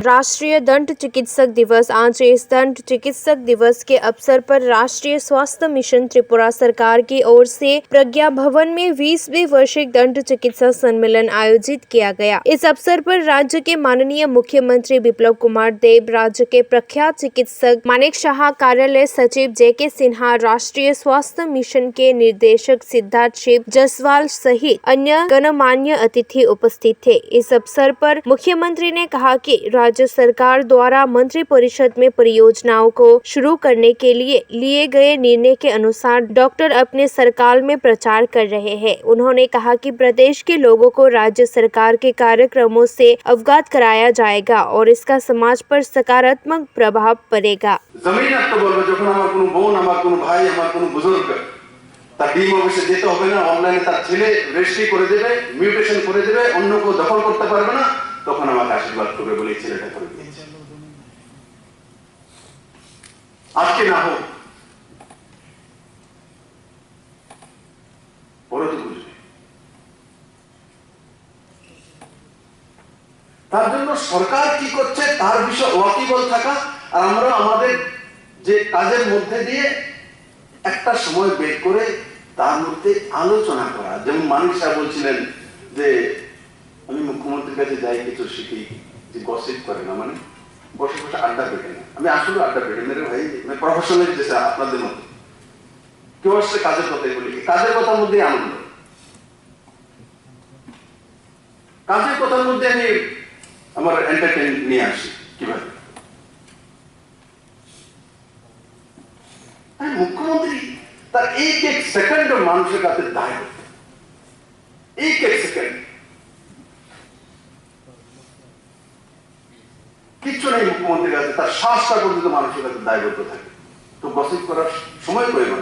राष्ट्रीय दंत चिकित्सक दिवस। आज इस दंत चिकित्सक दिवस के अवसर पर राष्ट्रीय स्वास्थ्य मिशन त्रिपुरा सरकार की ओर से प्रज्ञा भवन में 20वीं वार्षिक दंत चिकित्सा सम्मेलन आयोजित किया गया। इस अवसर पर राज्य के माननीय मुख्यमंत्री बिप्लब कुमार देब, राज्य के प्रख्यात चिकित्सक मानेक शाह, कार्यालय सचिव JK सिन्हा, राष्ट्रीय स्वास्थ्य मिशन के निर्देशक सिद्धार्थ शिव जसवाल सहित अन्य गणमान्य अतिथि उपस्थित थे। इस अवसर पर मुख्यमंत्री ने कहा कि राज्य सरकार द्वारा मंत्रिपरिषद में परियोजनाओं को शुरू करने के लिए गए निर्णय के अनुसार डॉक्टर अपने सरकार में प्रचार कर रहे हैं। उन्होंने कहा कि प्रदेश के लोगों को राज्य सरकार के कार्यक्रमों से अवगत कराया जाएगा और इसका समाज पर सकारात्मक प्रभाव पड़ेगा। जमीन যখন আমার কোনো বোন, আমার কোনো ভাই, আমার কোনো বুজুর্গ তার ডিম অফিসে যেতে হবে না, অনলাইনে তার ছেলে রেজিস্ট্রি করে দেবে, মিউটেশন করে দেবে, অন্য কেউ দখল করতে পারবে না, তখন আমাকে আশীর্বাদ করবে বলে ছেলেটা করে দিয়েছে। আজকে না হোক পরে তো বুঝবে। তার জন্য সরকার কি করছে তার বিষয়ে ওয়াকিবল থাকা আর আমরা আমাদের যে কাজের মধ্যে দিয়ে একটা সময় বের করে তার মধ্যে আলোচনা করা। যেমন মানিক সাহেব বলছিলেন যে আমি মুখ্যমন্ত্রীর কাছে যাই কিছু শিখি, যে গসিপ করে না, মানে বসে বসে আড্ডা পেটে না। আমি আসলে আড্ডা পেটে না রে ভাই, মানে প্রফেশনাল যেটা আপনাদের মতো কেউ আসছে কাজের কথাই বলি, কাজের কথার মধ্যে আনন্দ, কাজের কথার মধ্যে আমি আমার এন্টারটেইন নিয়ে আসি। কিভাবে মুখ্যমন্ত্রী তার এক এক সেকেন্ড মানুষের কাছে দায়, এক এক সেকেন্ড কিচ্ছু নেই মুখ্যমন্ত্রীর কাছে, তার শ্বাসটা পর্যন্ত মানুষের কাছে দায়বদ্ধ থাকে। তো গসিপ করার সময় প্রয়োজন।